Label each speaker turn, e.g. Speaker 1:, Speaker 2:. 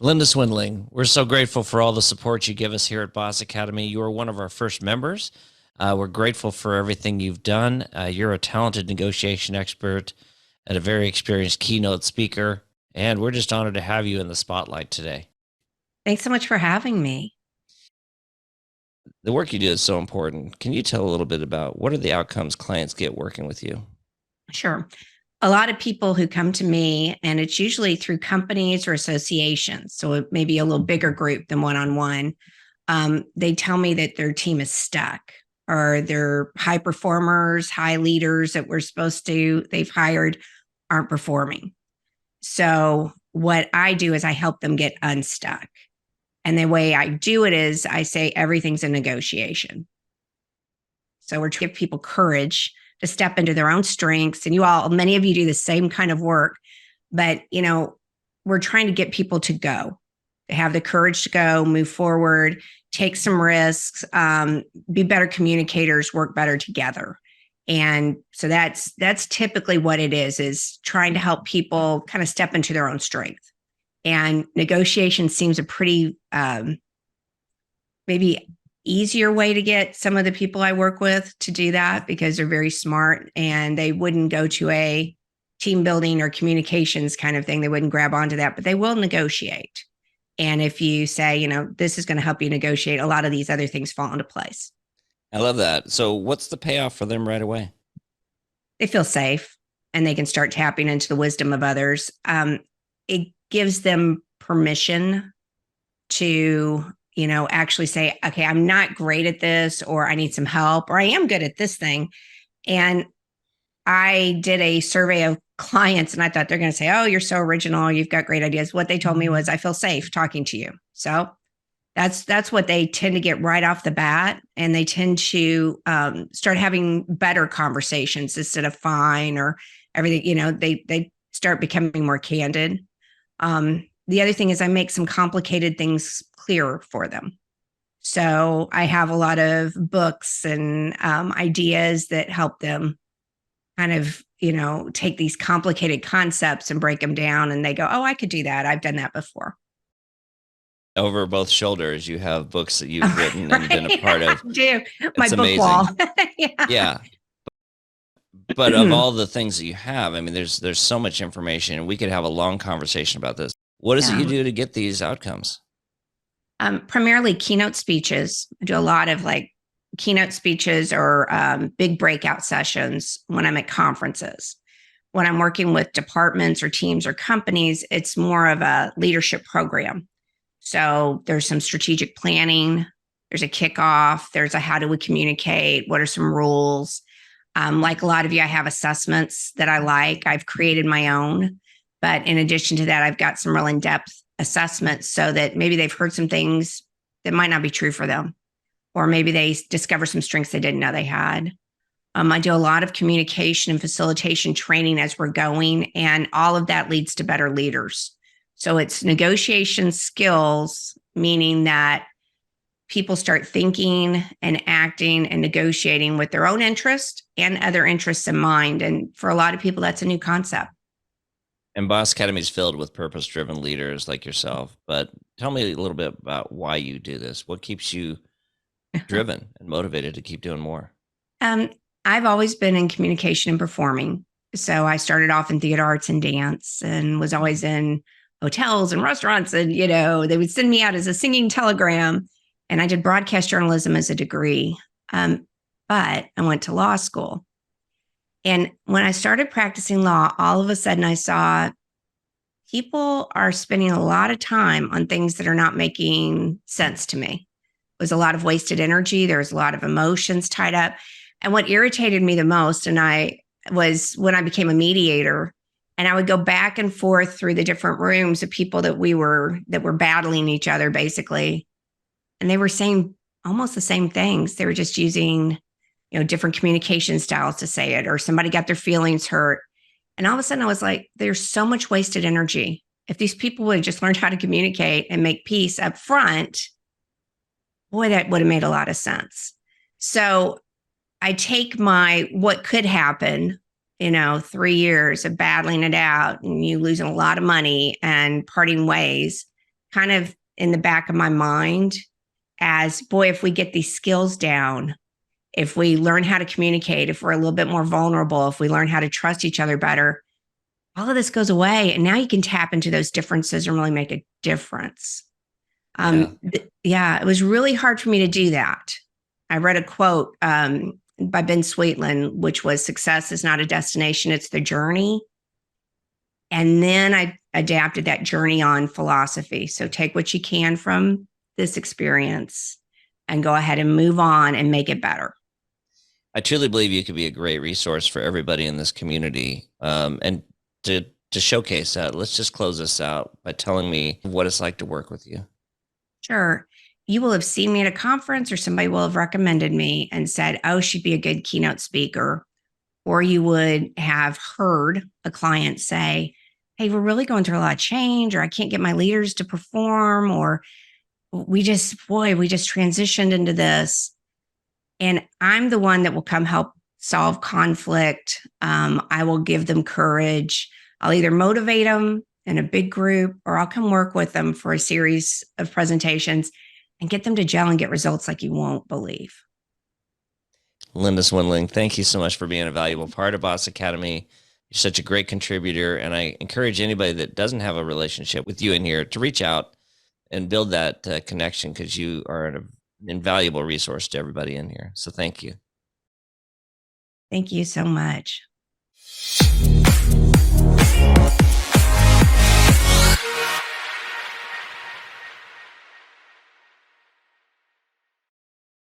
Speaker 1: Linda Swindling, we're so grateful for all the support you give us here at Boss Academy. You are one of our first members. We're grateful for everything you've done. You're a talented negotiation expert and a very experienced keynote speaker, and we're just honored to have you in the spotlight today.
Speaker 2: Thanks so much for having me.
Speaker 1: The work you do is so important. Can you tell a little bit about what are the outcomes clients get working with you?
Speaker 2: Sure. A lot of people who come to me, and it's usually through companies or associations, so it may be a little bigger group than one-on-one. They tell me that their team is stuck, or their high performers, high leaders that they've hired aren't performing. So what I do is I help them get unstuck. And the way I do it is I say everything's a negotiation. So we're trying to give people courage to step into their own strengths. And many of you do the same kind of work, but we're trying to get people to go, to have the courage to go, move forward, take some risks, be better communicators, work better together. And so that's typically what it is trying to help people kind of step into their own strength. And negotiation seems a pretty maybe easier way to get some of the people I work with to do that, because they're very smart and they wouldn't go to a team building or communications kind of thing. They wouldn't grab onto that, but they will negotiate. And if you say, this is going to help you negotiate, a lot of these other things fall into place.
Speaker 1: I love that. So what's the payoff for them right away?
Speaker 2: They feel safe and they can start tapping into the wisdom of others. It gives them permission to actually say, okay, I'm not great at this, or I need some help, or I am good at this thing. And I did a survey of clients and I thought they're going to say, oh, you're so original, you've got great ideas. What they told me was, I feel safe talking to you. So that's what they tend to get right off the bat. And they tend to start having better conversations instead of fine or everything. They start becoming more candid. The other thing is I make some complicated things clearer for them. So I have a lot of books and ideas that help them kind of, take these complicated concepts and break them down. And they go, oh, I could do that. I've done that before.
Speaker 1: Over both shoulders, you have books that you've written and been a part of.
Speaker 2: I do. My book
Speaker 1: amazing.
Speaker 2: Wall.
Speaker 1: Yeah. But of all the things that you have, I mean, there's so much information, and we could have a long conversation about this. What is it you do to get these outcomes?
Speaker 2: Primarily keynote speeches. I do a lot of keynote speeches or big breakout sessions when I'm at conferences. When I'm working with departments or teams or companies, it's more of a leadership program. So there's some strategic planning, there's a kickoff, there's a how do we communicate, what are some rules. Like a lot of you, I have assessments that I like. I've created my own. But in addition to that, I've got some real in-depth assessments so that maybe they've heard some things that might not be true for them, or maybe they discover some strengths they didn't know they had. I do a lot of communication and facilitation training as we're going, and all of that leads to better leaders. So it's negotiation skills, meaning that people start thinking and acting and negotiating with their own interest and other interests in mind. And for a lot of people, that's a new concept.
Speaker 1: And Boss Academy is filled with purpose-driven leaders like yourself. But tell me a little bit about why you do this. What keeps you driven and motivated to keep doing more?
Speaker 2: I've always been in communication and performing. So I started off in theater arts and dance and was always in hotels and restaurants. And, they would send me out as a singing telegram. And I did broadcast journalism as a degree. But I went to law school. And when I started practicing law, all of a sudden I saw people are spending a lot of time on things that are not making sense to me. It was a lot of wasted energy. There was a lot of emotions tied up. And what irritated me the most, was when I became a mediator, and I would go back and forth through the different rooms of people that were battling each other, basically. And they were saying almost the same things. They were just using different communication styles to say it, or somebody got their feelings hurt. And all of a sudden I was like, there's so much wasted energy. If these people would have just learned how to communicate and make peace up front, boy, that would have made a lot of sense. So I take what could happen, 3 years of battling it out and you losing a lot of money and parting ways, kind of in the back of my mind as, boy, if we get these skills down, if we learn how to communicate, if we're a little bit more vulnerable, if we learn how to trust each other better, all of this goes away. And now you can tap into those differences and really make a difference. Yeah, it was really hard for me to do that. I read a quote by Ben Sweetland, which was, success is not a destination, it's the journey. And then I adapted that journey on philosophy. So take what you can from this experience and go ahead and move on and make it better.
Speaker 1: I truly believe you could be a great resource for everybody in this community. And to showcase that, let's just close this out by telling me what it's like to work with you.
Speaker 2: Sure. You will have seen me at a conference, or somebody will have recommended me and said, oh, she'd be a good keynote speaker. Or you would have heard a client say, hey, we're really going through a lot of change, or I can't get my leaders to perform, or we just transitioned into this. And I'm the one that will come help solve conflict. I will give them courage. I'll either motivate them in a big group, or I'll come work with them for a series of presentations and get them to gel and get results like you won't believe.
Speaker 1: Linda Swindling, thank you so much for being a valuable part of Boss Academy. You're such a great contributor, and I encourage anybody that doesn't have a relationship with you in here to reach out and build that connection, because you are an invaluable resource to everybody in here. So thank you.
Speaker 2: Thank you so much.